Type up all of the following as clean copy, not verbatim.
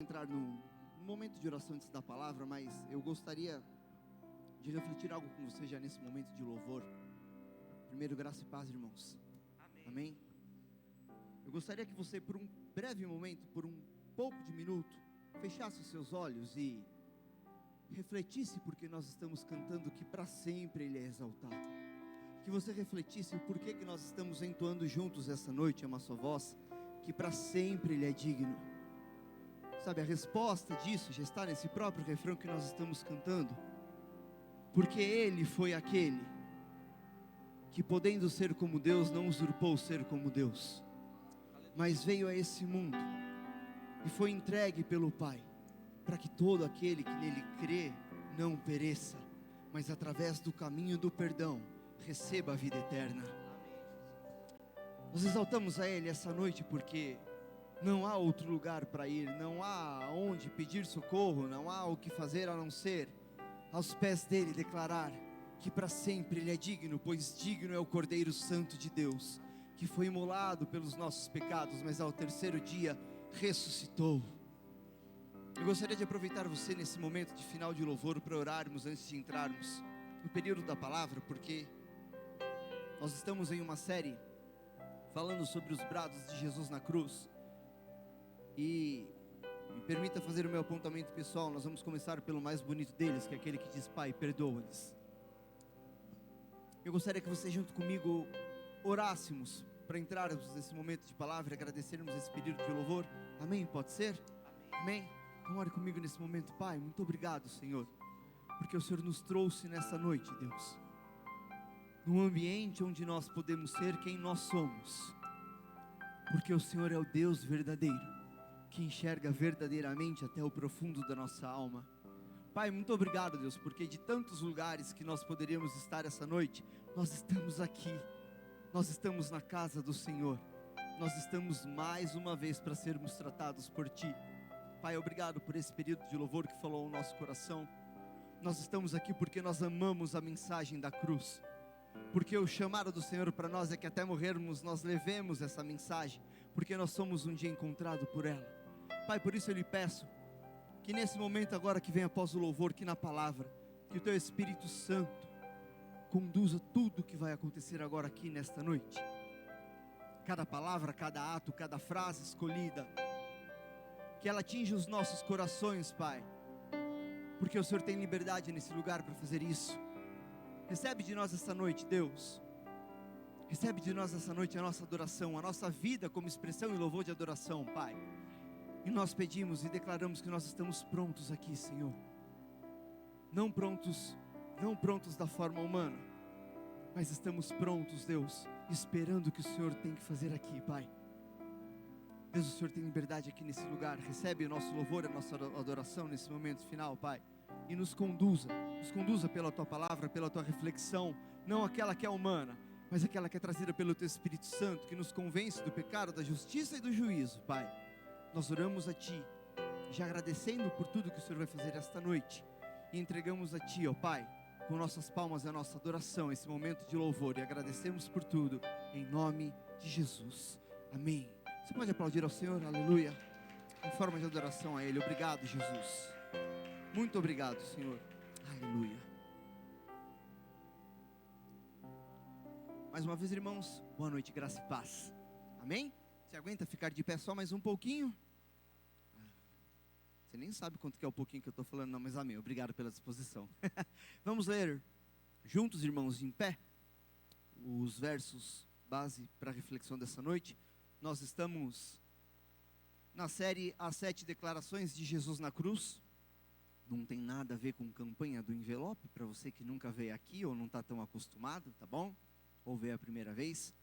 entrar no momento de oração antes da palavra, mas eu gostaria de refletir algo com você já nesse momento de louvor. Primeiro, graça e paz, irmãos. Amém. Eu gostaria que você, por um breve momento, por um pouco de minuto, fechasse os seus olhos e refletisse porque nós estamos cantando que para sempre Ele é exaltado. Que você refletisse o porquê que nós estamos entoando juntos essa noite, é uma só voz, que para sempre Ele é digno. Sabe, a resposta disso já está nesse próprio refrão que nós estamos cantando. Porque Ele foi aquele que, podendo ser como Deus, não usurpou ser como Deus, mas veio a esse mundo e foi entregue pelo Pai, para que todo aquele que nele crê não pereça, mas através do caminho do perdão receba a vida eterna. Nós exaltamos a Ele essa noite porque não há outro lugar para ir, não há onde pedir socorro, não há o que fazer a não ser aos pés dele declarar que para sempre Ele é digno, pois digno é o Cordeiro Santo de Deus, que foi imolado pelos nossos pecados, mas ao terceiro dia ressuscitou. Eu gostaria de aproveitar você nesse momento de final de louvor para orarmos antes de entrarmos no período da palavra, porque nós estamos em uma série falando sobre os brados de Jesus na cruz. E me permita fazer o meu apontamento pessoal. Nós vamos começar pelo mais bonito deles, que é aquele que diz: Pai, perdoa-lhes. Eu gostaria que você junto comigo orássemos para entrarmos nesse momento de palavra e agradecermos esse período de louvor. Amém? Pode ser? Amém? Então ore comigo nesse momento. Pai, muito obrigado, Senhor, porque o Senhor nos trouxe nessa noite, Deus, num ambiente onde nós podemos ser quem nós somos, porque o Senhor é o Deus verdadeiro, que enxerga verdadeiramente até o profundo da nossa alma. Pai, muito obrigado, Deus, porque de tantos lugares que nós poderíamos estar essa noite, nós estamos aqui, nós estamos na casa do Senhor, nós estamos mais uma vez para sermos tratados por Ti. Pai, obrigado por esse período de louvor que falou ao nosso coração. Nós estamos aqui porque nós amamos a mensagem da cruz, porque o chamado do Senhor para nós é que até morrermos nós levemos essa mensagem, porque nós somos um dia encontrado por ela. Pai, por isso eu lhe peço que nesse momento agora que vem após o louvor, que na palavra, que o Teu Espírito Santo conduza tudo o que vai acontecer agora aqui nesta noite. Cada palavra, cada ato, cada frase escolhida, que ela atinja os nossos corações, Pai, porque o Senhor tem liberdade nesse lugar para fazer isso. Recebe de nós essa noite, Deus. Recebe de nós essa noite a nossa adoração, a nossa vida como expressão e louvor de adoração, Pai. E nós pedimos e declaramos que nós estamos prontos aqui, Senhor. Não prontos da forma humana, mas estamos prontos, Deus, esperando o que o Senhor tem que fazer aqui, Pai. Deus, o Senhor tem liberdade aqui nesse lugar. Recebe o nosso louvor, a nossa adoração nesse momento final, Pai. E nos conduza pela Tua palavra, pela Tua reflexão, não aquela que é humana, mas aquela que é trazida pelo Teu Espírito Santo, que nos convence do pecado, da justiça e do juízo, Pai. Nós oramos a Ti, já agradecendo por tudo que o Senhor vai fazer esta noite, e entregamos a Ti, ó Pai, com nossas palmas e a nossa adoração, esse momento de louvor, e agradecemos por tudo, em nome de Jesus, amém. Você pode aplaudir ao Senhor, aleluia, em forma de adoração a Ele. Obrigado, Jesus, muito obrigado, Senhor, aleluia. Mais uma vez, irmãos, boa noite, graça e paz, amém? Você aguenta ficar de pé só mais um pouquinho? Você nem sabe quanto que é o pouquinho que eu estou falando, não, mas amém, obrigado pela disposição. Vamos ler juntos, irmãos, em pé, os versos base para a reflexão dessa noite. Nós estamos na série As 7 Declarações de Jesus na Cruz. Não tem nada a ver com campanha do envelope, para você que nunca veio aqui ou não está tão acostumado, tá bom? Ou veio a primeira vez.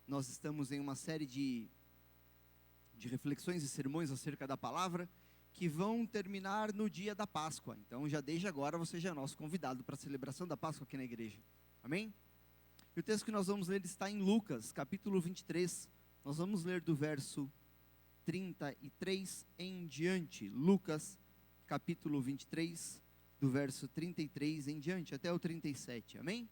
Nós estamos em uma série de reflexões e sermões acerca da palavra, que vão terminar no dia da Páscoa. Então já desde agora você já é nosso convidado para a celebração da Páscoa aqui na igreja, amém? E o texto que nós vamos ler está em Lucas, capítulo 23, nós vamos ler do verso 33 em diante. Lucas, capítulo 23, do verso 33 em diante, até o 37, amém?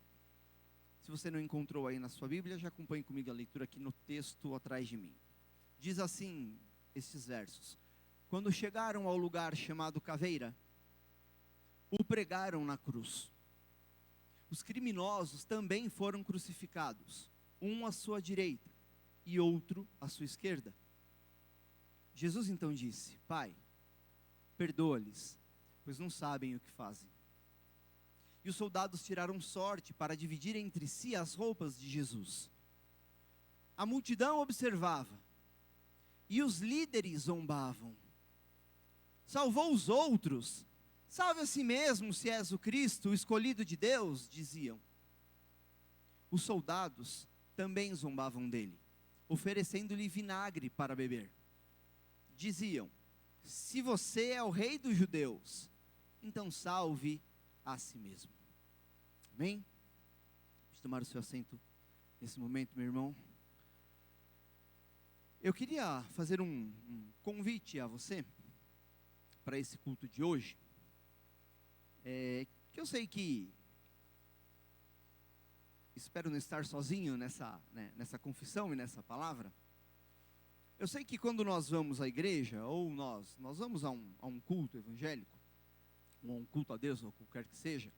Se você não encontrou aí na sua Bíblia, já acompanhe comigo a leitura aqui no texto atrás de mim. Diz assim estes versos: quando chegaram ao lugar chamado Caveira, o pregaram na cruz. Os criminosos também foram crucificados, um à sua direita e outro à sua esquerda. Jesus então disse: Pai, perdoa-lhes, pois não sabem o que fazem. E os soldados tiraram sorte para dividir entre si as roupas de Jesus. A multidão observava, e os líderes zombavam. Salvou os outros, salve a si mesmo se és o Cristo, o escolhido de Deus, diziam. Os soldados também zombavam dele, oferecendo-lhe vinagre para beber. Diziam: se você é o rei dos judeus, então salve a si mesmo. Amém? Pode tomar o seu assento nesse momento, meu irmão. Eu queria fazer um convite a você para esse culto de hoje, que eu sei que espero não estar sozinho nessa confissão e nessa palavra. Eu sei que quando nós vamos à igreja, ou nós vamos a um culto evangélico, ou a um culto a Deus, ou qualquer que seja,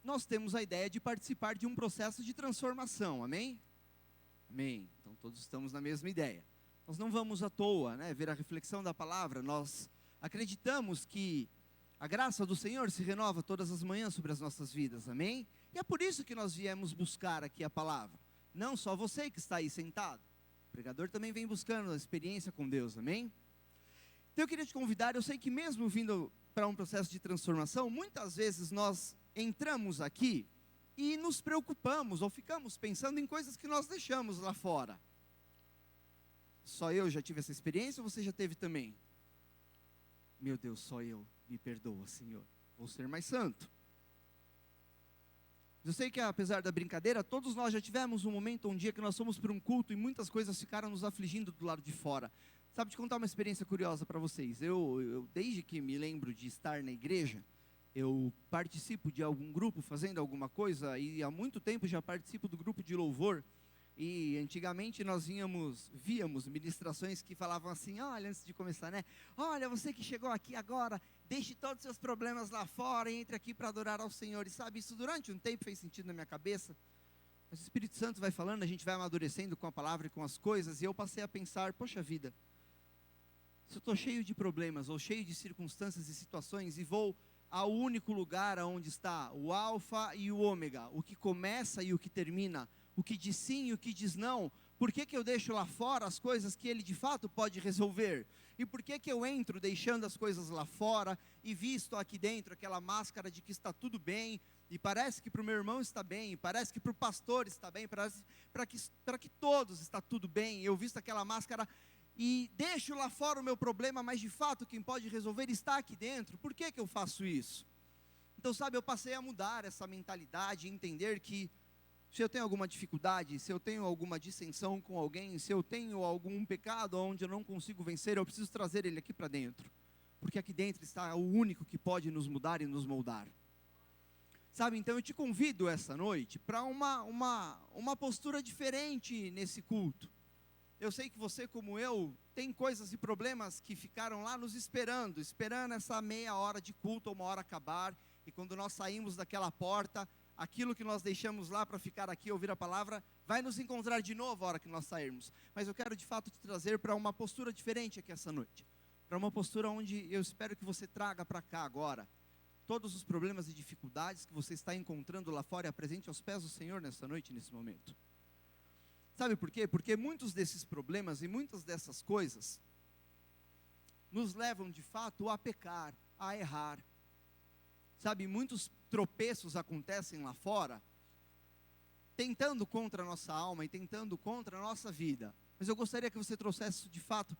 nós temos a ideia de participar de um processo de transformação, amém? Amém. Então todos estamos na mesma ideia. Nós não vamos à toa, ver a reflexão da palavra. Nós acreditamos que a graça do Senhor se renova todas as manhãs sobre as nossas vidas, amém? E é por isso que nós viemos buscar aqui a palavra. Não só você que está aí sentado. O pregador também vem buscando a experiência com Deus, amém? Então eu queria te convidar, eu sei que mesmo vindo para um processo de transformação, muitas vezes nós entramos aqui e nos preocupamos, ou ficamos pensando em coisas que nós deixamos lá fora. Só eu já tive essa experiência, ou você já teve também? Meu Deus, só eu, me perdoa, Senhor, vou ser mais santo. Eu sei que apesar da brincadeira, todos nós já tivemos um momento, um dia que nós fomos para um culto e muitas coisas ficaram nos afligindo do lado de fora. Sabe, te contar uma experiência curiosa para vocês. Eu, desde que me lembro de estar na igreja, eu participo de algum grupo fazendo alguma coisa, e há muito tempo já participo do grupo de louvor. E antigamente nós víamos ministrações que falavam assim: olha, antes de começar, olha, você que chegou aqui agora, deixe todos os seus problemas lá fora e entre aqui para adorar ao Senhor. E sabe, isso durante um tempo fez sentido na minha cabeça. Mas o Espírito Santo vai falando, a gente vai amadurecendo com a palavra e com as coisas, e eu passei a pensar: poxa vida, se eu estou cheio de problemas, ou cheio de circunstâncias e situações, e vou ao único lugar onde está o alfa e o ômega, o que começa e o que termina, o que diz sim e o que diz não, por que eu deixo lá fora as coisas que ele de fato pode resolver? E por que eu entro deixando as coisas lá fora e visto aqui dentro aquela máscara de que está tudo bem, e parece que para o meu irmão está bem, e parece que para o pastor está bem, para que todos está tudo bem, eu visto aquela máscara e deixo lá fora o meu problema, mas de fato quem pode resolver está aqui dentro. Por que eu faço isso? Então, sabe, eu passei a mudar essa mentalidade e entender que se eu tenho alguma dificuldade, se eu tenho alguma dissensão com alguém, se eu tenho algum pecado onde eu não consigo vencer, eu preciso trazer ele aqui para dentro, porque aqui dentro está o único que pode nos mudar e nos moldar. Sabe, então eu te convido essa noite para uma postura diferente nesse culto. Eu sei que você, como eu, tem coisas e problemas que ficaram lá nos esperando essa meia hora de culto ou uma hora acabar, e quando nós saímos daquela porta, aquilo que nós deixamos lá para ficar aqui, ouvir a palavra, vai nos encontrar de novo a hora que nós sairmos. Mas eu quero de fato te trazer para uma postura diferente aqui essa noite, para uma postura onde eu espero que você traga para cá agora todos os problemas e dificuldades que você está encontrando lá fora e apresente aos pés do Senhor nessa noite, nesse momento. Sabe por quê? Porque muitos desses problemas e muitas dessas coisas nos levam de fato a pecar, a errar. Sabe, muitos tropeços acontecem lá fora, tentando contra a nossa alma e tentando contra a nossa vida. Mas eu gostaria que você trouxesse de fato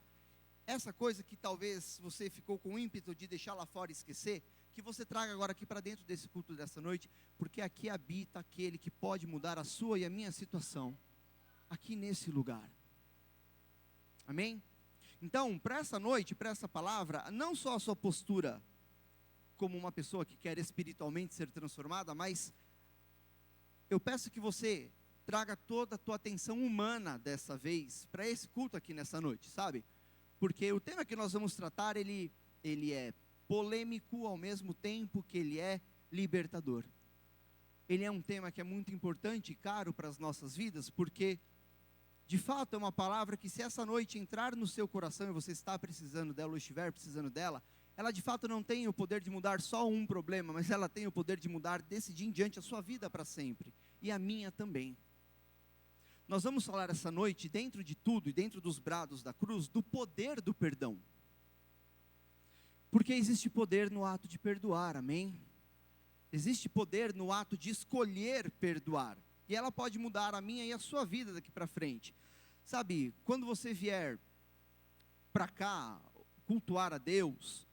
essa coisa que talvez você ficou com ímpeto de deixar lá fora e esquecer, que você traga agora aqui para dentro desse culto dessa noite, porque aqui habita aquele que pode mudar a sua e a minha situação, aqui nesse lugar. Amém? Então, para essa noite, para essa palavra, não só a sua postura como uma pessoa que quer espiritualmente ser transformada, mas eu peço que você traga toda a tua atenção humana dessa vez para esse culto aqui nessa noite, sabe? porque o tema que nós vamos tratar, ele é polêmico ao mesmo tempo que ele é libertador. Ele é um tema que é muito importante e caro para as nossas vidas, porque de fato é uma palavra que, se essa noite entrar no seu coração e você está precisando dela ou estiver precisando dela, ela de fato não tem o poder de mudar só um problema, mas ela tem o poder de mudar desse dia em diante a sua vida para sempre, e a minha também. Nós vamos falar essa noite, dentro de tudo e dentro dos brados da cruz, do poder do perdão. Porque existe poder no ato de perdoar, amém? Existe poder no ato de escolher perdoar. E ela pode mudar a minha e a sua vida daqui para frente. Sabe, quando você vier para cá, cultuar a Deus,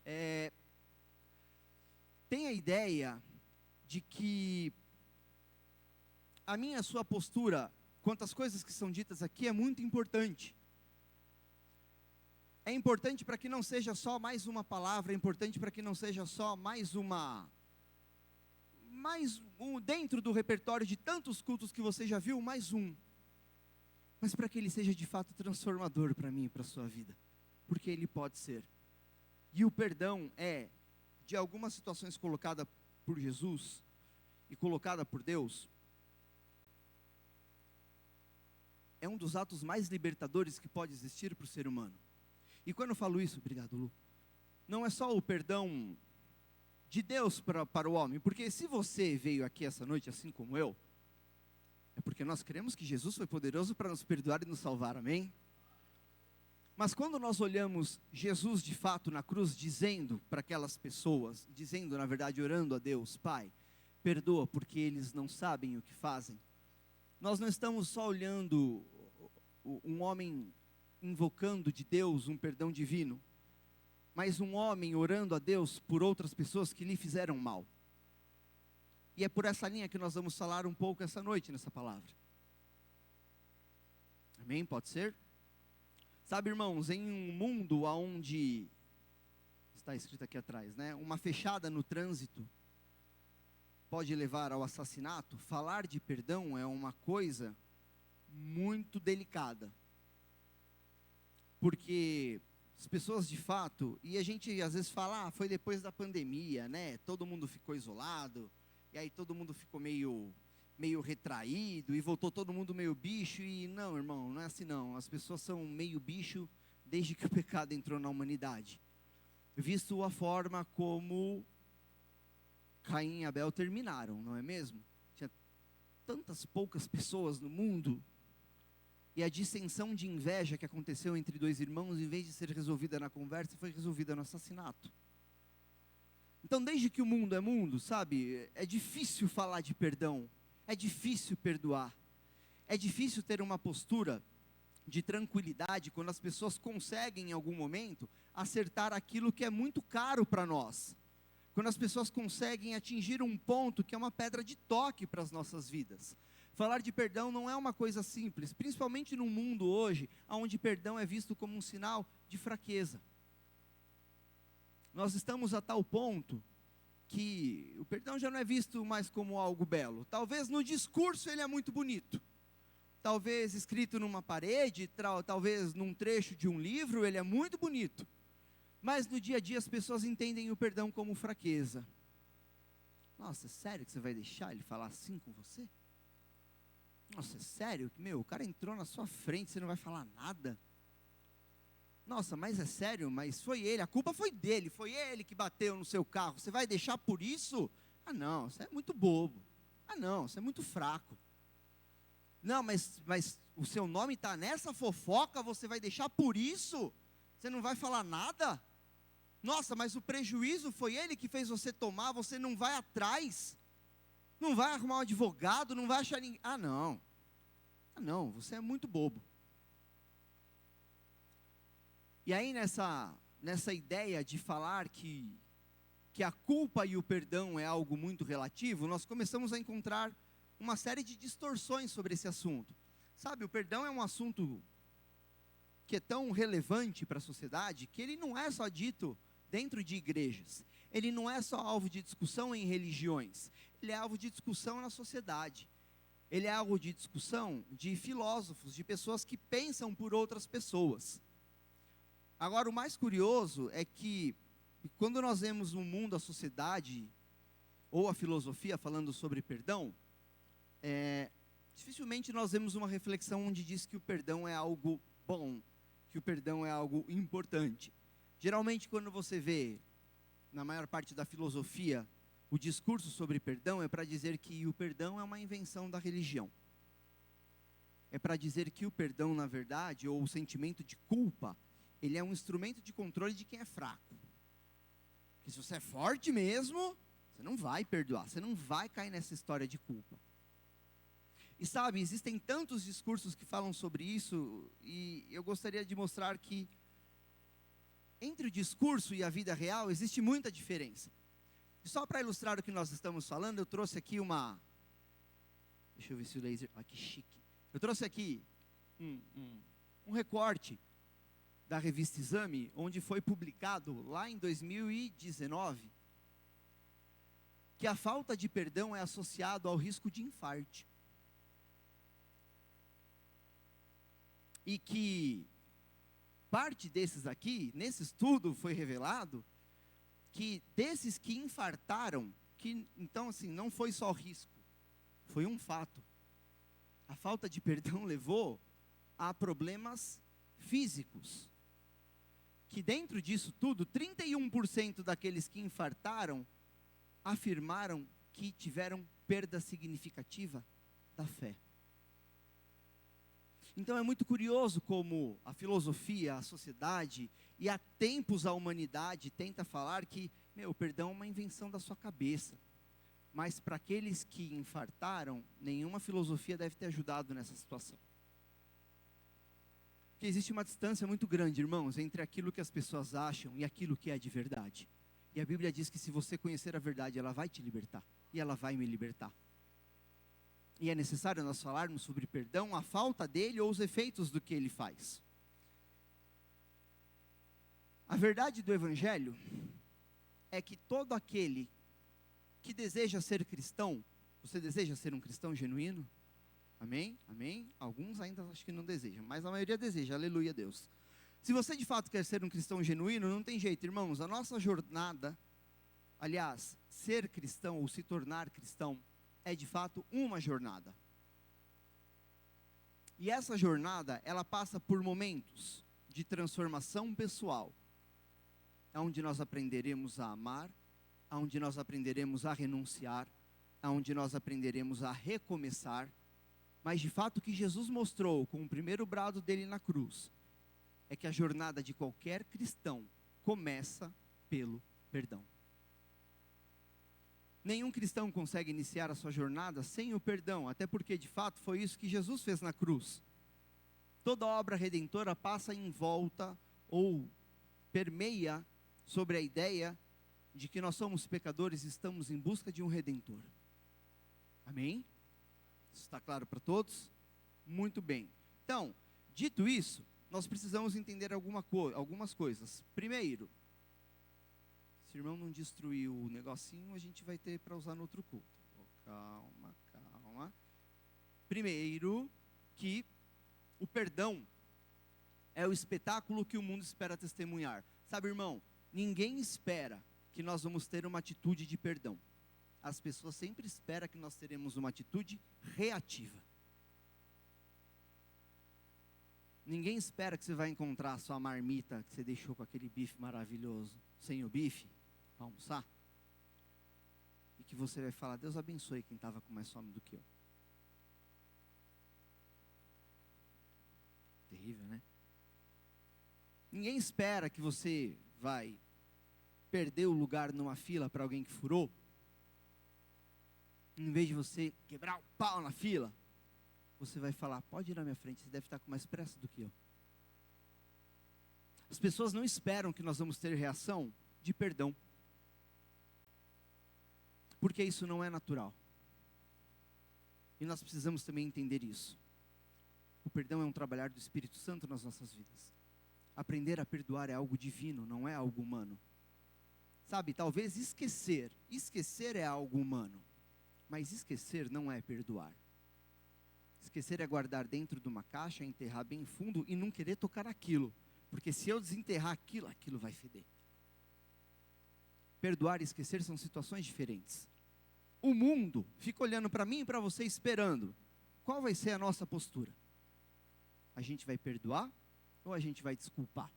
tenha a ideia de que a minha e a sua postura, quanto às coisas que são ditas aqui, é muito importante. É importante para que não seja só mais uma palavra, é importante para que não seja só mais dentro do repertório de tantos cultos que você já viu, mais um. Mas para que ele seja de fato transformador para mim e para a sua vida. Porque ele pode ser. E o perdão é, de algumas situações colocada por Jesus e colocada por Deus, é um dos atos mais libertadores que pode existir para o ser humano. E quando eu falo isso, obrigado, Lu, não é só o perdão de Deus para o homem, porque se você veio aqui essa noite, assim como eu, é porque nós cremos que Jesus foi poderoso para nos perdoar e nos salvar, amém? Mas quando nós olhamos Jesus de fato na cruz, dizendo para aquelas pessoas, dizendo na verdade, orando a Deus, Pai, perdoa porque eles não sabem o que fazem, nós não estamos só olhando um homem invocando de Deus um perdão divino, mas um homem orando a Deus por outras pessoas que lhe fizeram mal. E é por essa linha que nós vamos falar um pouco essa noite nessa palavra. Amém? Pode ser? Sabe, irmãos, em um mundo onde, está escrito aqui atrás, né? Uma fechada no trânsito pode levar ao assassinato. Falar de perdão é uma coisa muito delicada. Porque as pessoas de fato, e a gente às vezes fala, foi depois da pandemia, né? Todo mundo ficou isolado, e aí todo mundo ficou meio retraído, e voltou todo mundo meio bicho, e não, irmão, não é assim não. As pessoas são meio bicho desde que o pecado entrou na humanidade. Visto a forma como Caim e Abel terminaram, não é mesmo? Tinha tantas poucas pessoas no mundo, e a dissensão de inveja que aconteceu entre dois irmãos, em vez de ser resolvida na conversa, foi resolvida no assassinato. Então, desde que o mundo é mundo, sabe, é difícil falar de perdão, é difícil perdoar, é difícil ter uma postura de tranquilidade quando as pessoas conseguem, em algum momento, acertar aquilo que é muito caro para nós. Quando as pessoas conseguem atingir um ponto que é uma pedra de toque para as nossas vidas. Falar de perdão não é uma coisa simples, principalmente num mundo hoje, onde perdão é visto como um sinal de fraqueza. Nós estamos a tal ponto que o perdão já não é visto mais como algo belo. Talvez no discurso ele é muito bonito. Talvez escrito numa parede, talvez num trecho de um livro, ele é muito bonito. Mas no dia a dia as pessoas entendem o perdão como fraqueza. Nossa, é sério que você vai deixar ele falar assim com você? Nossa, é sério? O cara entrou na sua frente, você não vai falar nada? Nossa, mas é sério? Mas foi ele, a culpa foi dele, foi ele que bateu no seu carro, você vai deixar por isso? Ah não, você é muito bobo. Ah não, você é muito fraco. Não, mas o seu nome está nessa fofoca, você vai deixar por isso? Você não vai falar nada? Nossa, mas o prejuízo foi ele que fez você tomar, você não vai atrás? Não vai arrumar um advogado, não vai achar ninguém. Ah não, você é muito bobo. E aí nessa ideia de falar que a culpa e o perdão é algo muito relativo, nós começamos a encontrar uma série de distorções sobre esse assunto. Sabe, o perdão é um assunto que é tão relevante para a sociedade, que ele não é só dito dentro de igrejas. Ele não é só alvo de discussão em religiões. Ele é alvo de discussão na sociedade. Ele é alvo de discussão de filósofos, de pessoas que pensam por outras pessoas. Agora, o mais curioso é que, quando nós vemos o mundo, a sociedade, ou a filosofia falando sobre perdão, dificilmente nós vemos uma reflexão onde diz que o perdão é algo bom, que o perdão é algo importante. Geralmente, quando você vê, na maior parte da filosofia, o discurso sobre perdão é para dizer que o perdão é uma invenção da religião. É para dizer que o perdão, na verdade, ou o sentimento de culpa, ele é um instrumento de controle de quem é fraco. Porque se você é forte mesmo, você não vai perdoar, você não vai cair nessa história de culpa. E sabe, existem tantos discursos que falam sobre isso, e eu gostaria de mostrar que entre o discurso e a vida real existe muita diferença. E só para ilustrar o que nós estamos falando, eu trouxe aqui deixa eu ver se o laser, que chique. Eu trouxe aqui um recorte da revista Exame, onde foi publicado lá em 2019, que a falta de perdão é associado ao risco de infarte. E que parte desses aqui, nesse estudo foi revelado, que desses que infartaram, que então assim, não foi só risco, foi um fato. A falta de perdão levou a problemas físicos. Que dentro disso tudo, 31% daqueles que infartaram afirmaram que tiveram perda significativa da fé. Então é muito curioso como a filosofia, a sociedade e há tempos a humanidade tenta falar que, o perdão é uma invenção da sua cabeça. Mas para aqueles que infartaram, nenhuma filosofia deve ter ajudado nessa situação. Porque existe uma distância muito grande, irmãos, entre aquilo que as pessoas acham e aquilo que é de verdade. E a Bíblia diz que se você conhecer a verdade, ela vai te libertar. E ela vai me libertar. E é necessário nós falarmos sobre perdão, a falta dele ou os efeitos do que ele faz. A verdade do Evangelho é que todo aquele que deseja ser cristão, você deseja ser um cristão genuíno? Amém? Amém? Alguns ainda acho que não desejam, mas a maioria deseja, aleluia a Deus. Se você de fato quer ser um cristão genuíno, não tem jeito, irmãos, a nossa jornada, aliás, ser cristão ou se tornar cristão, é de fato uma jornada. E essa jornada, ela passa por momentos de transformação pessoal, onde nós aprenderemos a amar, onde nós aprenderemos a renunciar, onde nós aprenderemos a recomeçar. Mas de fato o que Jesus mostrou com o primeiro brado dele na cruz, é que a jornada de qualquer cristão começa pelo perdão. Nenhum cristão consegue iniciar a sua jornada sem o perdão, até porque de fato foi isso que Jesus fez na cruz. Toda obra redentora passa em volta ou permeia sobre a ideia de que nós somos pecadores e estamos em busca de um Redentor. Amém? Isso está claro para todos? Muito bem. Então, dito isso, nós precisamos entender algumas coisas. Primeiro, se o irmão não destruir o negocinho, a gente vai ter para usar no outro culto. Calma. Primeiro, que o perdão é o espetáculo que o mundo espera testemunhar. Sabe, irmão, ninguém espera que nós vamos ter uma atitude de perdão. As pessoas sempre esperam que nós teremos uma atitude reativa. Ninguém espera que você vai encontrar a sua marmita que você deixou com aquele bife maravilhoso, sem o bife, para almoçar. E que você vai falar, Deus abençoe quem estava com mais fome do que eu. Terrível, né? Ninguém espera que você vai perder o lugar numa fila para alguém que furou. Em vez de você quebrar o pau na fila, você vai falar, pode ir na minha frente, você deve estar com mais pressa do que eu. As pessoas não esperam que nós vamos ter reação de perdão, porque isso não é natural. E nós precisamos também entender isso. O perdão é um trabalhar do Espírito Santo nas nossas vidas. Aprender a perdoar é algo divino, não é algo humano. Sabe, talvez esquecer é algo humano, mas esquecer não é perdoar. Esquecer é guardar dentro de uma caixa, enterrar bem fundo e não querer tocar aquilo, Porque se eu desenterrar aquilo, aquilo vai feder. Perdoar e esquecer são situações diferentes. O mundo fica olhando para mim e para você esperando. Qual vai ser a nossa postura? A gente vai perdoar ou a gente vai desculpar?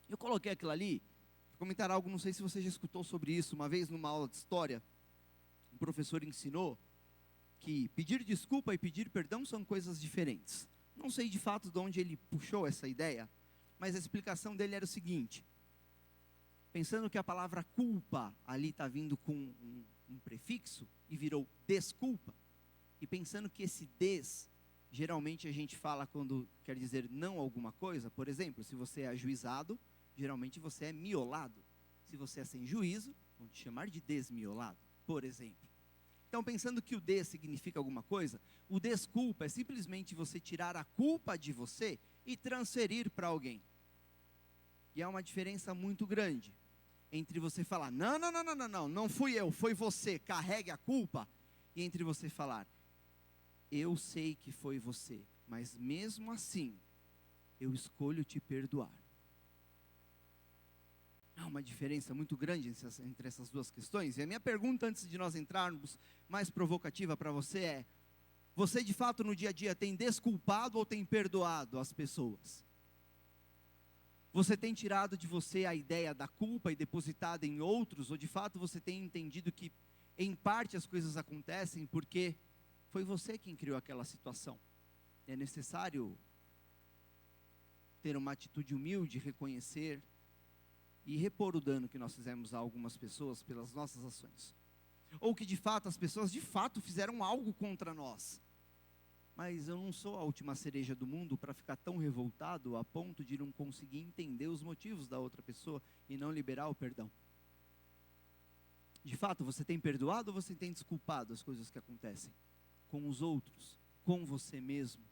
Eu coloquei aquilo ali, para comentar algo, não sei se você já escutou sobre isso. Uma vez numa aula de história, um professor ensinou que pedir desculpa e pedir perdão são coisas diferentes. Não sei de fato de onde ele puxou essa ideia, mas a explicação dele era o seguinte: pensando que a palavra culpa ali está vindo com um prefixo e virou desculpa, e pensando que esse des, geralmente a gente fala quando quer dizer não alguma coisa. Por exemplo, se você é ajuizado, geralmente você é miolado. Se você é sem juízo, vão te chamar de desmiolado, por exemplo. Então, pensando que o des significa alguma coisa, o desculpa é simplesmente você tirar a culpa de você e transferir para alguém. E há uma diferença muito grande entre você falar, não fui eu, foi você, carregue a culpa, e entre você falar, eu sei que foi você, mas mesmo assim, eu escolho te perdoar. Há uma diferença muito grande entre essas duas questões. E a minha pergunta, antes de nós entrarmos, mais provocativa para você é: você de fato no dia a dia tem desculpado ou tem perdoado as pessoas? Você tem tirado de você a ideia da culpa e depositado em outros? Ou de fato você tem entendido que em parte as coisas acontecem porque foi você quem criou aquela situação? É necessário ter uma atitude humilde, reconhecer e repor o dano que nós fizemos a algumas pessoas pelas nossas ações. Ou que de fato as pessoas de fato fizeram algo contra nós. Mas eu não sou a última cereja do mundo para ficar tão revoltado a ponto de não conseguir entender os motivos da outra pessoa e não liberar o perdão. De fato, você tem perdoado ou você tem desculpado as coisas que acontecem? Com os outros, com você mesmo,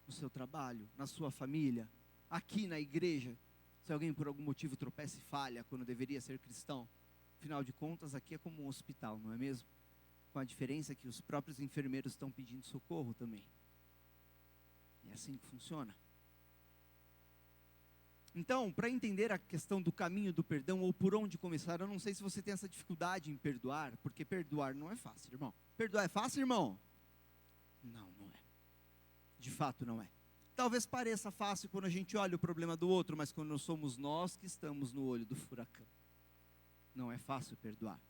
no seu trabalho, na sua família, aqui na igreja. Se alguém por algum motivo tropeça e falha quando deveria ser cristão, afinal de contas aqui é como um hospital, não é mesmo? Com a diferença que os próprios enfermeiros estão pedindo socorro também. É assim que funciona. Então, para entender a questão do caminho do perdão, ou por onde começar, eu não sei se você tem essa dificuldade em perdoar, porque perdoar não é fácil, irmão. Perdoar é fácil, irmão? Não, não é. De fato não é. Talvez pareça fácil quando a gente olha o problema do outro, mas quando somos nós que estamos no olho do furacão. Não é fácil perdoar.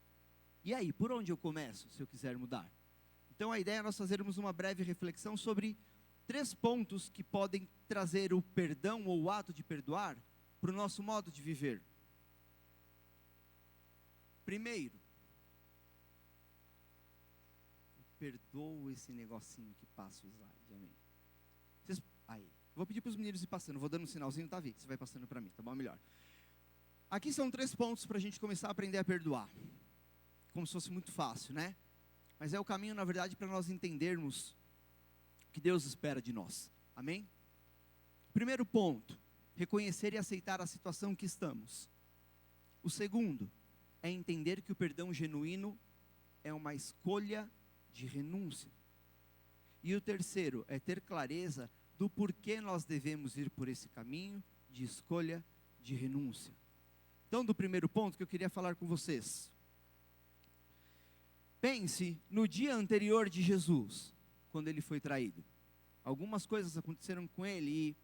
E aí, por onde eu começo, se eu quiser mudar? Então a ideia é nós fazermos uma breve reflexão sobre 3 pontos que podem trazer o perdão ou o ato de perdoar para o nosso modo de viver. Primeiro, eu perdoo esse negocinho que passa o slide, amém. Aí, vou pedir para os meninos ir passando, vou dando um sinalzinho, tá, Vic? Você vai passando para mim, tá bom? Melhor. Aqui são 3 pontos para a gente começar a aprender a perdoar. Como se fosse muito fácil, né? Mas é o caminho, na verdade, para nós entendermos o que Deus espera de nós. Amém? Primeiro ponto, reconhecer e aceitar a situação que estamos. O segundo, é entender que o perdão genuíno é uma escolha de renúncia. E o terceiro, é ter clareza do porquê nós devemos ir por esse caminho de escolha de renúncia. Então, do primeiro ponto que eu queria falar com vocês. Pense no dia anterior de Jesus, quando ele foi traído. Algumas coisas aconteceram com ele e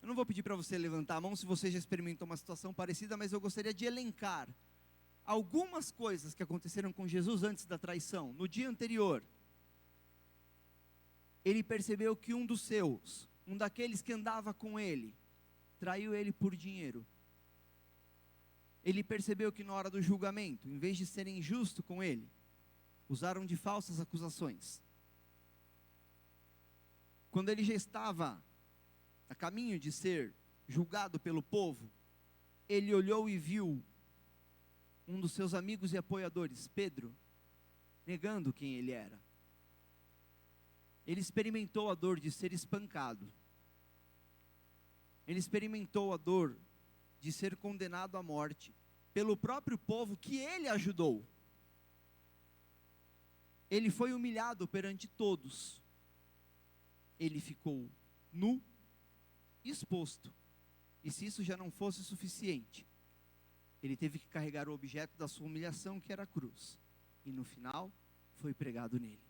eu não vou pedir para você levantar a mão se você já experimentou uma situação parecida, mas eu gostaria de elencar algumas coisas que aconteceram com Jesus antes da traição. No dia anterior, ele percebeu que um dos seus, um daqueles que andava com ele, traiu ele por dinheiro. Ele percebeu que na hora do julgamento, em vez de serem justos com ele, usaram de falsas acusações. Quando ele já estava a caminho de ser julgado pelo povo, ele olhou e viu um dos seus amigos e apoiadores, Pedro, negando quem ele era. Ele experimentou a dor de ser espancado. Ele experimentou a dor de ser condenado à morte pelo próprio povo que ele ajudou. Ele foi humilhado perante todos. Ele ficou nu, exposto. E se isso já não fosse suficiente, ele teve que carregar o objeto da sua humilhação, que era a cruz. E no final, foi pregado nele.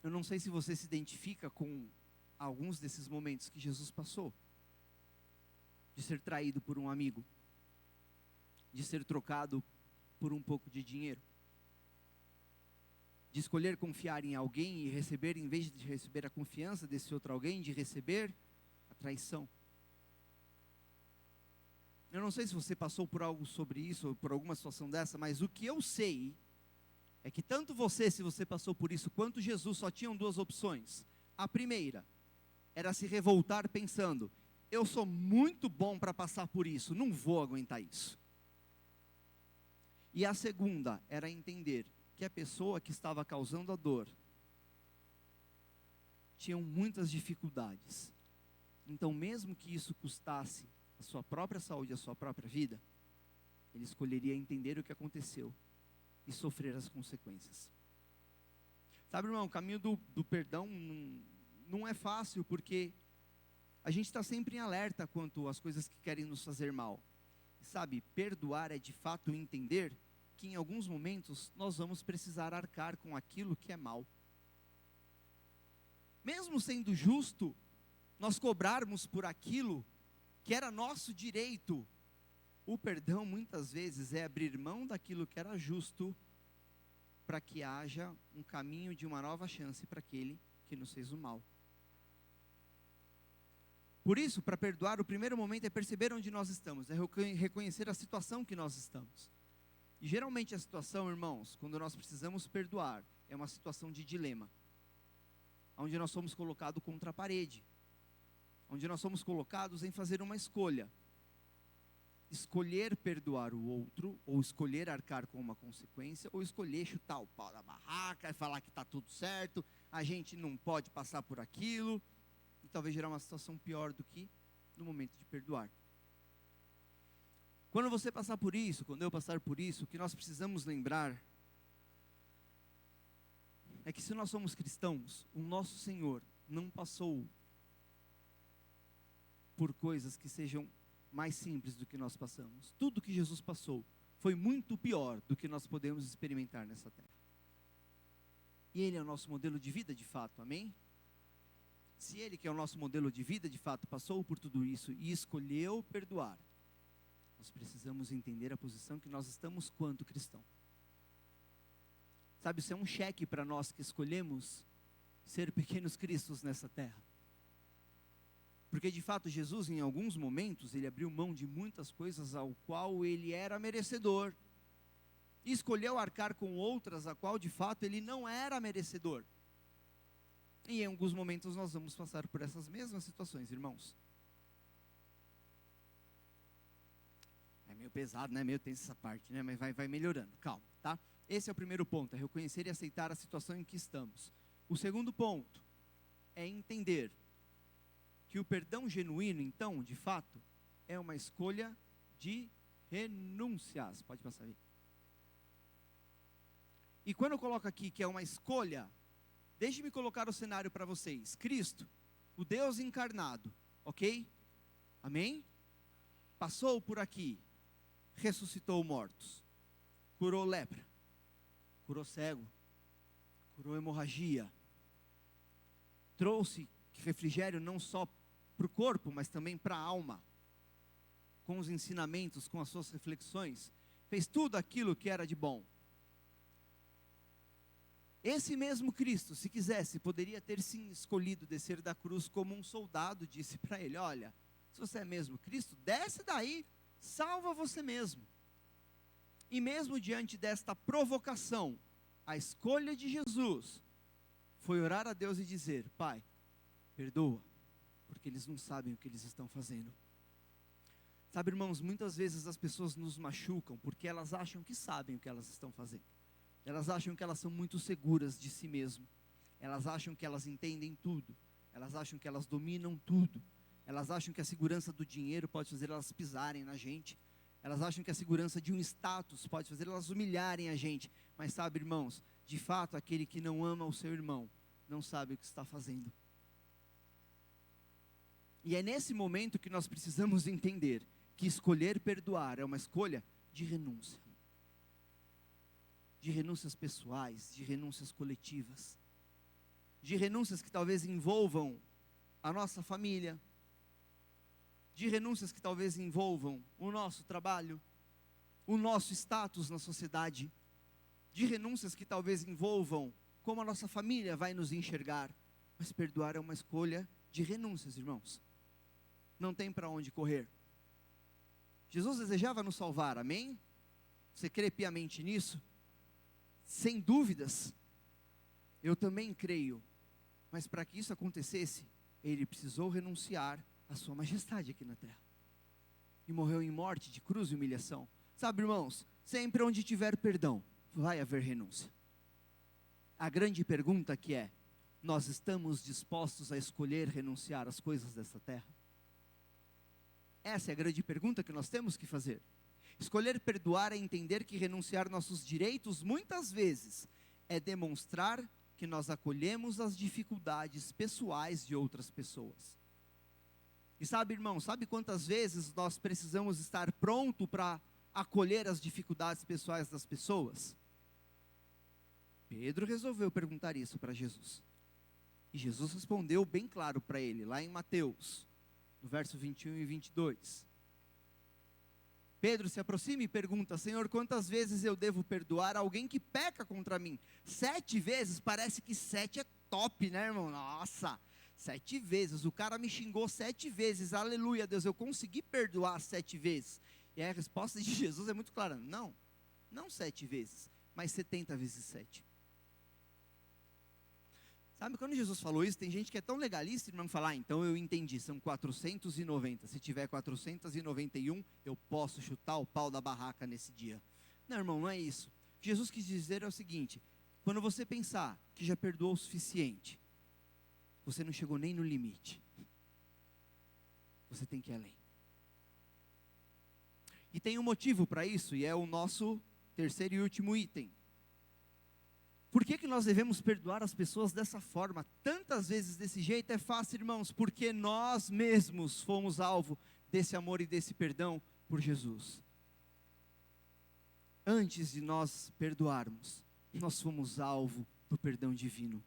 Eu não sei se você se identifica com alguns desses momentos que Jesus passou. De ser traído por um amigo. De ser trocado por um pouco de dinheiro. De escolher confiar em alguém e receber, em vez de receber a confiança desse outro alguém, de receber a traição. Eu não sei se você passou por algo sobre isso, ou por alguma situação dessa, mas o que eu sei é que tanto você, se você passou por isso, quanto Jesus só tinham duas opções. A primeira era se revoltar pensando: eu sou muito bom para passar por isso, não vou aguentar isso. E a segunda era entender que a pessoa que estava causando a dor tinha muitas dificuldades. Então, mesmo que isso custasse a sua própria saúde, a sua própria vida, ele escolheria entender o que aconteceu e sofrer as consequências. Sabe, irmão, o caminho do perdão não é fácil, porque a gente está sempre em alerta quanto às coisas que querem nos fazer mal. E sabe, perdoar é de fato entender que em alguns momentos nós vamos precisar arcar com aquilo que é mal. Mesmo sendo justo, nós cobrarmos por aquilo que era nosso direito. O perdão muitas vezes é abrir mão daquilo que era justo, para que haja um caminho de uma nova chance para aquele que nos fez o mal. Por isso, para perdoar, o primeiro momento é perceber onde nós estamos, é reconhecer a situação que nós estamos. E geralmente a situação, irmãos, quando nós precisamos perdoar, é uma situação de dilema, onde nós somos colocados contra a parede, onde nós somos colocados em fazer uma escolha. Escolher perdoar o outro, ou escolher arcar com uma consequência, ou escolher chutar o pau da barraca e falar que está tudo certo, a gente não pode passar por aquilo, e talvez gerar uma situação pior do que no momento de perdoar. Quando você passar por isso, quando eu passar por isso, o que nós precisamos lembrar é que se nós somos cristãos, o nosso Senhor não passou por coisas que sejam mais simples do que nós passamos. Tudo que Jesus passou foi muito pior do que nós podemos experimentar nessa terra. E Ele é o nosso modelo de vida de fato, amém? Se Ele, que é o nosso modelo de vida de fato, passou por tudo isso e escolheu perdoar, nós precisamos entender a posição que nós estamos quanto cristão. Sabe, isso é um cheque para nós que escolhemos ser pequenos cristos nessa terra. Porque de fato Jesus, em alguns momentos, ele abriu mão de muitas coisas ao qual ele era merecedor. E escolheu arcar com outras a qual de fato ele não era merecedor. E em alguns momentos nós vamos passar por essas mesmas situações, irmãos. É meio pesado, né? Meio tenso essa parte, né? Mas vai melhorando, calma, tá? Esse é o primeiro ponto, é reconhecer e aceitar a situação em que estamos. O segundo ponto é entender que o perdão genuíno, então, de fato, é uma escolha de renúncias. Pode passar aí. E quando eu coloco aqui que é uma escolha, deixe-me colocar o cenário para vocês. Cristo, o Deus encarnado, ok? Amém? Passou por aqui, ressuscitou mortos, curou lepra, curou cego, curou hemorragia, trouxe refrigério não só para o corpo, mas também para a alma, com os ensinamentos, com as suas reflexões, fez tudo aquilo que era de bom. Esse mesmo Cristo, se quisesse, poderia ter sim escolhido descer da cruz como um soldado disse para ele: olha, se você é mesmo Cristo, desce daí, salva você mesmo. E mesmo diante desta provocação, a escolha de Jesus foi orar a Deus e dizer: Pai, perdoa, porque eles não sabem o que eles estão fazendo. Sabe, irmãos, muitas vezes as pessoas nos machucam porque elas acham que sabem o que elas estão fazendo. Elas acham que elas são muito seguras de si mesmas. Elas acham que elas entendem tudo. Elas acham que elas dominam tudo. Elas acham que a segurança do dinheiro pode fazer elas pisarem na gente. Elas acham que a segurança de um status pode fazer elas humilharem a gente. Mas sabe, irmãos, de fato, aquele que não ama o seu irmão não sabe o que está fazendo. E é nesse momento que nós precisamos entender que escolher perdoar é uma escolha de renúncia. De renúncias pessoais, de renúncias coletivas, de renúncias que talvez envolvam a nossa família, de renúncias que talvez envolvam o nosso trabalho, o nosso status na sociedade, de renúncias que talvez envolvam como a nossa família vai nos enxergar. Mas perdoar é uma escolha de renúncias, irmãos. Não tem para onde correr. Jesus desejava nos salvar, amém? Você crê piamente nisso? Sem dúvidas, eu também creio. Mas para que isso acontecesse, ele precisou renunciar à sua majestade aqui na terra. E morreu em morte de cruz e humilhação. Sabe, irmãos, sempre onde tiver perdão, vai haver renúncia. A grande pergunta aqui é: nós estamos dispostos a escolher renunciar às coisas dessa terra? Essa é a grande pergunta que nós temos que fazer. Escolher perdoar é entender que renunciar nossos direitos, muitas vezes, é demonstrar que nós acolhemos as dificuldades pessoais de outras pessoas. E sabe, irmão, sabe quantas vezes nós precisamos estar pronto para acolher as dificuldades pessoais das pessoas? Pedro resolveu perguntar isso para Jesus. E Jesus respondeu bem claro para ele, lá em Mateus, no verso 21 e 22. Pedro se aproxima e pergunta: Senhor, quantas vezes eu devo perdoar alguém que peca contra mim? 7 vezes? Parece que 7 é top, né, irmão? Nossa, 7 vezes, o cara me xingou 7 vezes, aleluia, Deus, eu consegui perdoar 7 vezes. E aí a resposta de Jesus é muito clara: não 7 vezes, mas 70 vezes 7. Sabe, quando Jesus falou isso, tem gente que é tão legalista, irmão, falar: então eu entendi, são 490, se tiver 491, eu posso chutar o pau da barraca nesse dia. Não, irmão, não é isso. O que Jesus quis dizer é o seguinte: quando você pensar que já perdoou o suficiente, você não chegou nem no limite. Você tem que ir além. E tem um motivo para isso, e é o nosso terceiro e último item. Por que nós devemos perdoar as pessoas dessa forma, tantas vezes desse jeito? É fácil, irmãos, porque nós mesmos fomos alvo desse amor e desse perdão por Jesus. Antes de nós perdoarmos, nós fomos alvo do perdão divino.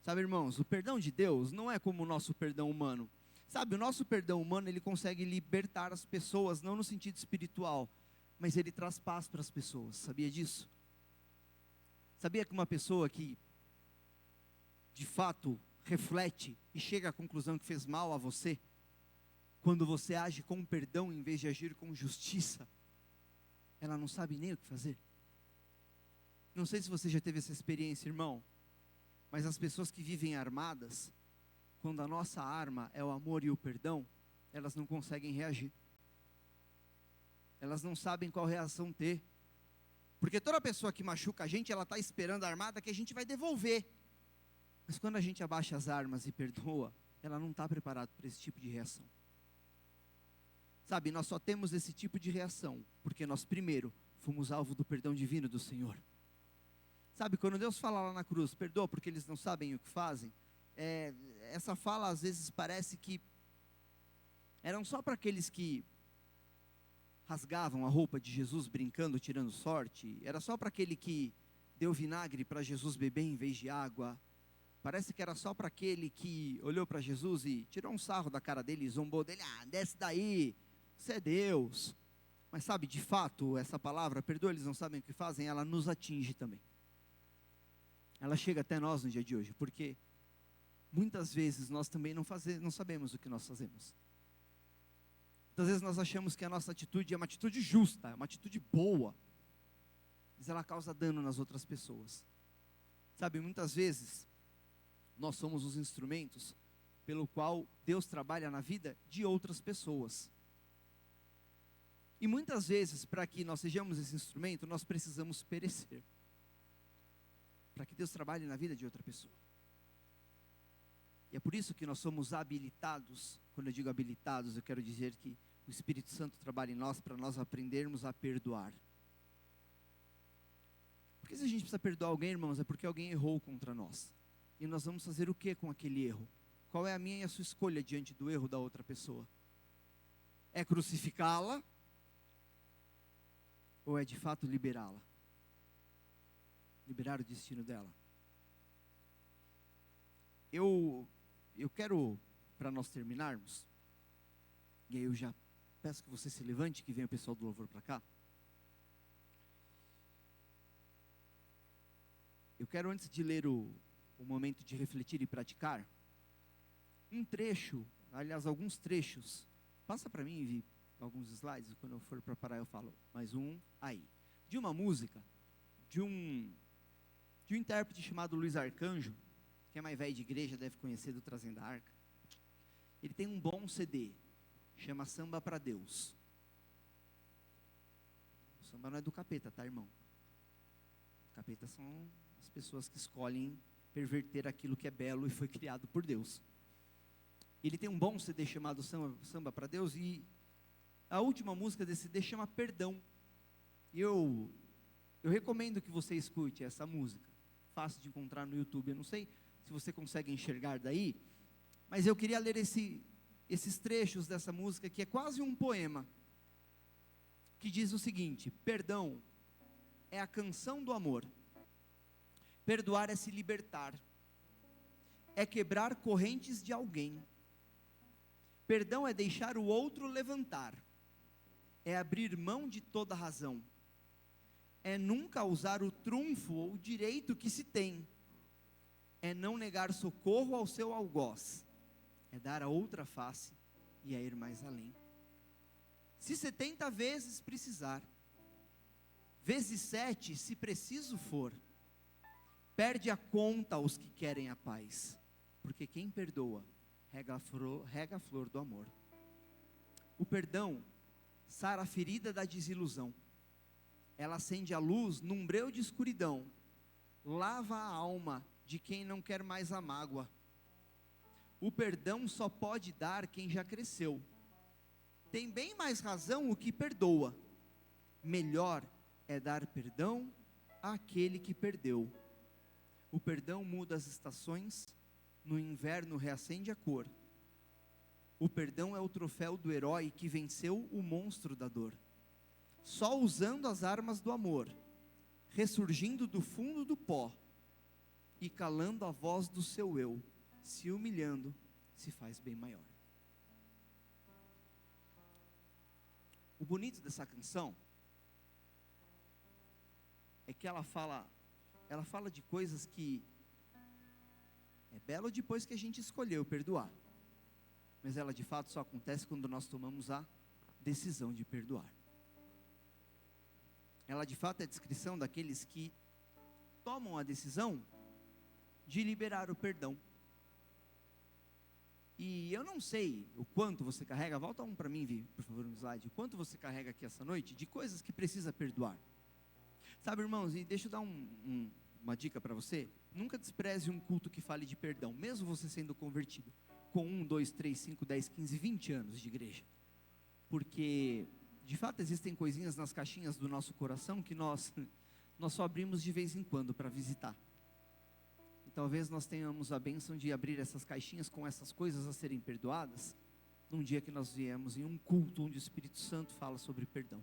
Sabe, irmãos, o perdão de Deus não é como o nosso perdão humano. Sabe, o nosso perdão humano, ele consegue libertar as pessoas, não no sentido espiritual, mas ele traz paz para as pessoas. Sabia disso? Sabia que uma pessoa que, de fato, reflete e chega à conclusão que fez mal a você, quando você age com perdão em vez de agir com justiça, ela não sabe nem o que fazer? Não sei se você já teve essa experiência, irmão, mas as pessoas que vivem armadas, quando a nossa arma é o amor e o perdão, elas não conseguem reagir. Elas não sabem qual reação ter. Porque toda pessoa que machuca a gente, ela está esperando a armada que a gente vai devolver. Mas quando a gente abaixa as armas e perdoa, ela não está preparada para esse tipo de reação. Sabe, nós só temos esse tipo de reação porque nós primeiro fomos alvo do perdão divino do Senhor. Sabe, quando Deus fala lá na cruz: perdoa porque eles não sabem o que fazem, essa fala às vezes parece que eram só para aqueles que rasgavam a roupa de Jesus brincando, tirando sorte. Era só para aquele que deu vinagre para Jesus beber em vez de água. Parece que era só para aquele que olhou para Jesus e tirou um sarro da cara dele e zombou dele: desce daí, você é Deus. Mas sabe, de fato, essa palavra, perdoa, eles não sabem o que fazem, ela nos atinge também. Ela chega até nós no dia de hoje, porque muitas vezes nós também não sabemos o que nós fazemos. Muitas vezes nós achamos que a nossa atitude é uma atitude justa, é uma atitude boa, mas ela causa dano nas outras pessoas. Sabe, muitas vezes nós somos os instrumentos pelo qual Deus trabalha na vida de outras pessoas. E muitas vezes, para que nós sejamos esse instrumento, nós precisamos perecer, para que Deus trabalhe na vida de outra pessoa. E é por isso que nós somos habilitados. Quando eu digo habilitados, eu quero dizer que o Espírito Santo trabalha em nós para nós aprendermos a perdoar. Porque se a gente precisa perdoar alguém, irmãos, é porque alguém errou contra nós. E nós vamos fazer o que com aquele erro? Qual é a minha e a sua escolha diante do erro da outra pessoa? É crucificá-la? Ou é de fato liberá-la? Liberar o destino dela? Eu quero, para nós terminarmos, e aí eu já peço que você se levante, que venha o pessoal do louvor para cá. Eu quero, antes de ler o momento de refletir e praticar, um trecho, aliás, alguns trechos. Passa para mim, Vi, alguns slides, quando eu for preparar eu falo mais um, aí. De uma música, de um intérprete chamado Luiz Arcanjo, que é mais velho de igreja, deve conhecer do Trazendo a Arca. Ele tem um bom CD, chama Samba para Deus. O samba não é do capeta, tá, irmão? O capeta são as pessoas que escolhem perverter aquilo que é belo e foi criado por Deus. Ele tem um bom CD chamado Samba para Deus, e a última música desse CD chama Perdão. E eu recomendo que você escute essa música. Fácil de encontrar no YouTube. Eu não sei se você consegue enxergar daí, mas eu queria ler esses trechos dessa música, que é quase um poema, que diz o seguinte: perdão é a canção do amor. Perdoar é se libertar, é quebrar correntes de alguém. Perdão é deixar o outro levantar, é abrir mão de toda razão, é nunca usar o trunfo ou o direito que se tem, é não negar socorro ao seu algoz, é dar a outra face e é ir mais além. Se 70 vezes precisar, vezes 7 se preciso for, perde a conta aos que querem a paz, porque quem perdoa rega a flor do amor. O perdão sara a ferida da desilusão, ela acende a luz num breu de escuridão, lava a alma de quem não quer mais a mágoa. O perdão só pode dar quem já cresceu, tem bem mais razão o que perdoa, melhor é dar perdão àquele que perdeu. O perdão muda as estações, no inverno reacende a cor. O perdão é o troféu do herói que venceu o monstro da dor. Só usando as armas do amor, ressurgindo do fundo do pó, e calando a voz do seu eu, se humilhando, se faz bem maior. O bonito dessa canção é que ela fala de coisas que é belo depois que a gente escolheu perdoar, mas ela de fato só acontece quando nós tomamos a decisão de perdoar. Ela de fato é a descrição daqueles que tomam a decisão de liberar o perdão. E eu não sei o quanto você carrega, volta um para mim, Vi, por favor, no slide, o quanto você carrega aqui essa noite de coisas que precisa perdoar. Sabe, irmãos, e deixa eu dar uma dica para você: nunca despreze um culto que fale de perdão, mesmo você sendo convertido, com 1, 2, 3, 5, 10, 15, 20 anos de igreja, porque, de fato, existem coisinhas nas caixinhas do nosso coração que nós só abrimos de vez em quando para visitar, e talvez nós tenhamos a bênção de abrir essas caixinhas com essas coisas a serem perdoadas, num dia que nós viemos em um culto onde o Espírito Santo fala sobre perdão.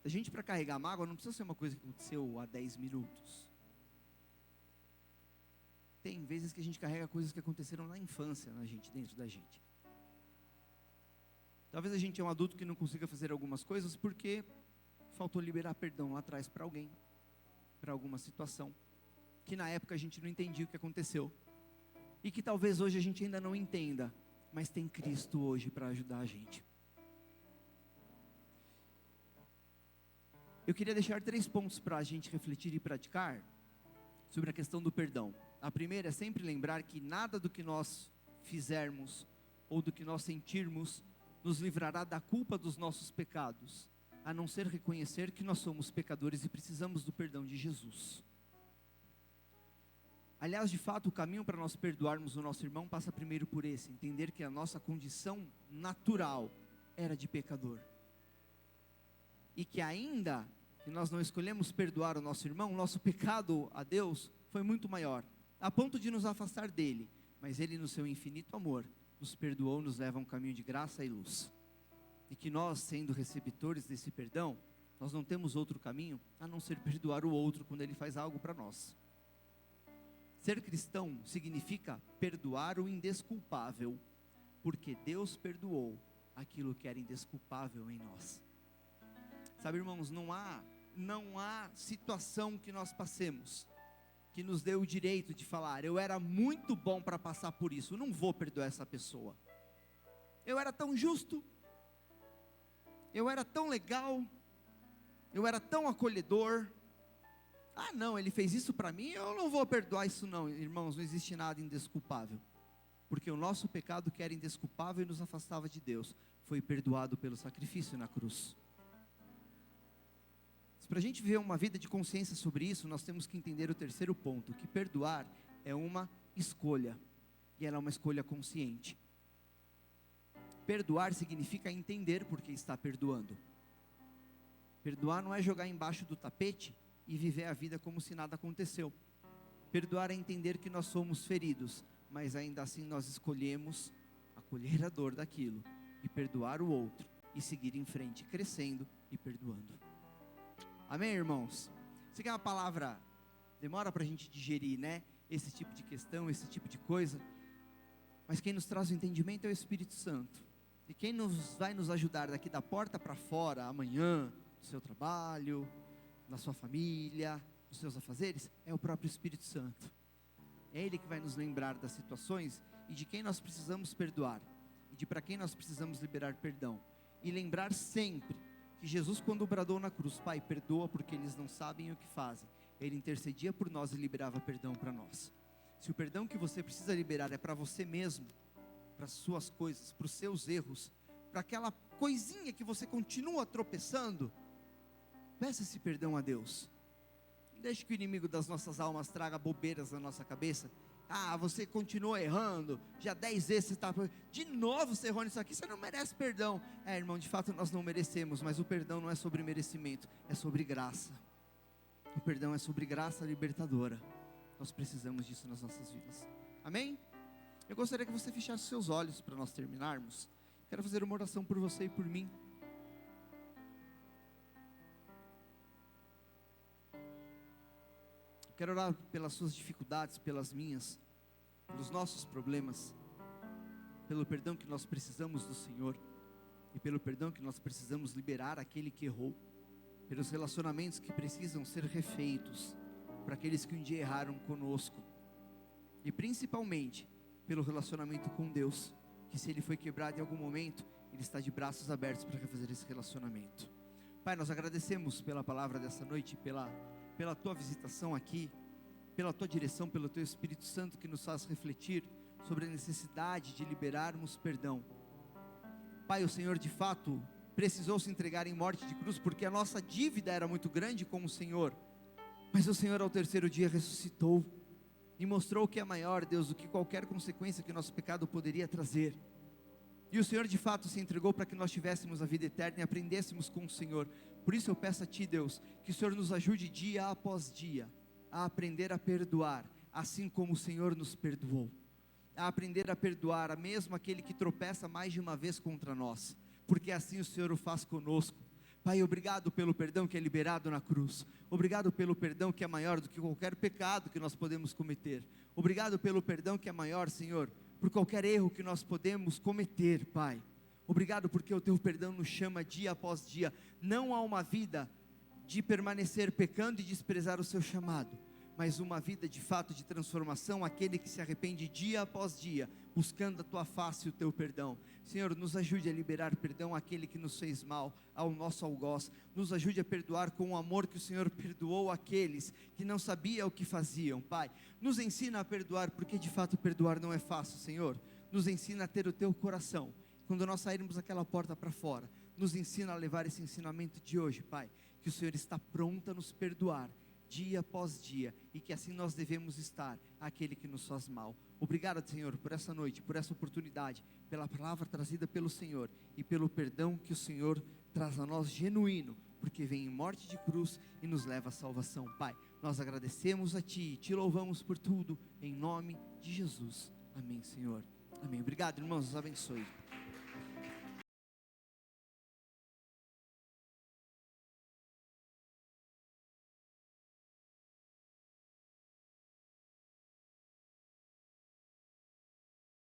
A gente, para carregar mágoa, não precisa ser uma coisa que aconteceu há 10 minutos. Tem vezes que a gente carrega coisas que aconteceram na infância, dentro da gente. Talvez a gente é um adulto que não consiga fazer algumas coisas porque faltou liberar perdão lá atrás para alguém, para alguma situação, que na época a gente não entendia o que aconteceu, e que talvez hoje a gente ainda não entenda, mas tem Cristo hoje para ajudar a gente. Eu queria deixar 3 pontos para a gente refletir e praticar sobre a questão do perdão. A primeira é sempre lembrar que nada do que nós fizermos ou do que nós sentirmos nos livrará da culpa dos nossos pecados, a não ser reconhecer que nós somos pecadores e precisamos do perdão de Jesus. Aliás, de fato, o caminho para nós perdoarmos o nosso irmão passa primeiro por esse: entender que a nossa condição natural era de pecador, e que ainda e nós não escolhemos perdoar o nosso irmão, o nosso pecado a Deus foi muito maior, a ponto de nos afastar dele, mas ele no seu infinito amor, nos perdoou, nos leva a um caminho de graça e luz, e que nós, sendo receptores desse perdão, nós não temos outro caminho, a não ser perdoar o outro, quando ele faz algo para nós. Ser cristão significa perdoar o indesculpável, porque Deus perdoou aquilo que era indesculpável em nós. Sabe, irmãos, não há situação que nós passemos que nos dê o direito de falar, eu era muito bom para passar por isso, não vou perdoar essa pessoa. Eu era tão justo, eu era tão legal, eu era tão acolhedor. Ah não, ele fez isso para mim, eu não vou perdoar isso não. Irmãos, não existe nada indesculpável, porque o nosso pecado, que era indesculpável e nos afastava de Deus, foi perdoado pelo sacrifício na cruz. Para a gente viver uma vida de consciência sobre isso, nós temos que entender o terceiro ponto, que perdoar é uma escolha, e ela é uma escolha consciente. Perdoar significa entender por que está perdoando. Perdoar não é jogar embaixo do tapete e viver a vida como se nada aconteceu. Perdoar é entender que nós somos feridos, mas ainda assim nós escolhemos acolher a dor daquilo, e perdoar o outro, e seguir em frente, crescendo e perdoando. Amém, irmãos? Isso aqui é uma palavra, demora para a gente digerir, né? Esse tipo de questão, esse tipo de coisa. Mas quem nos traz o entendimento é o Espírito Santo. E quem vai nos ajudar daqui da porta para fora, amanhã, no seu trabalho, na sua família, nos seus afazeres, é o próprio Espírito Santo. É Ele que vai nos lembrar das situações e de quem nós precisamos perdoar. E de para quem nós precisamos liberar perdão. E lembrar sempre que Jesus, quando bradou na cruz, Pai, perdoa porque eles não sabem o que fazem, Ele intercedia por nós e liberava perdão para nós. Se o perdão que você precisa liberar é para você mesmo, para as suas coisas, para os seus erros, para aquela coisinha que você continua tropeçando, peça esse perdão a Deus. Não deixe que o inimigo das nossas almas traga bobeiras na nossa cabeça. Ah, você continua errando, já 10 vezes você está, de novo você errou nisso aqui, você não merece perdão. Irmão, de fato nós não merecemos, mas o perdão não é sobre merecimento, é sobre graça. O perdão é sobre graça libertadora. Nós precisamos disso nas nossas vidas. Amém? Eu gostaria que você fechasse seus olhos para nós terminarmos. Quero fazer uma oração por você e por mim. Quero orar pelas suas dificuldades, pelas minhas, pelos nossos problemas, pelo perdão que nós precisamos do Senhor, e pelo perdão que nós precisamos liberar aquele que errou, pelos relacionamentos que precisam ser refeitos, para aqueles que um dia erraram conosco, e principalmente pelo relacionamento com Deus, que se ele foi quebrado em algum momento, Ele está de braços abertos para refazer esse relacionamento. Pai, nós agradecemos pela palavra dessa noite, pela Tua visitação aqui, pela Tua direção, pelo Teu Espírito Santo que nos faz refletir sobre a necessidade de liberarmos perdão. Pai, o Senhor de fato precisou se entregar em morte de cruz, porque a nossa dívida era muito grande com o Senhor, mas o Senhor ao terceiro dia ressuscitou, e mostrou que é maior, Deus, do que qualquer consequência que o nosso pecado poderia trazer. E o Senhor de fato se entregou para que nós tivéssemos a vida eterna e aprendêssemos com o Senhor. Por isso eu peço a Ti, Deus, que o Senhor nos ajude dia após dia a aprender a perdoar, assim como o Senhor nos perdoou, a aprender a perdoar, a mesmo aquele que tropeça mais de uma vez contra nós, porque assim o Senhor o faz conosco. Pai, obrigado pelo perdão que é liberado na cruz, obrigado pelo perdão que é maior do que qualquer pecado que nós podemos cometer, obrigado pelo perdão que é maior, Senhor, por qualquer erro que nós podemos cometer, Pai. Obrigado porque o Teu perdão nos chama dia após dia, não a uma vida de permanecer pecando e desprezar o Seu chamado, mas uma vida de fato de transformação, aquele que se arrepende dia após dia, buscando a Tua face e o Teu perdão. Senhor, nos ajude a liberar perdão àquele que nos fez mal, ao nosso algoz. Nos ajude a perdoar com o amor que o Senhor perdoou aqueles que não sabiam o que faziam, Pai. Nos ensina a perdoar, porque de fato perdoar não é fácil, Senhor. Nos ensina a ter o Teu coração. Quando nós sairmos daquela porta para fora, nos ensina a levar esse ensinamento de hoje, Pai, que o Senhor está pronto a nos perdoar, dia após dia, e que assim nós devemos estar, aquele que nos faz mal. Obrigado, Senhor, por essa noite, por essa oportunidade, pela palavra trazida pelo Senhor, e pelo perdão que o Senhor traz a nós genuíno, porque vem em morte de cruz e nos leva à salvação. Pai, nós agradecemos a Ti, Te louvamos por tudo, em nome de Jesus. Amém, Senhor. Amém. Obrigado, irmãos, Deus abençoe.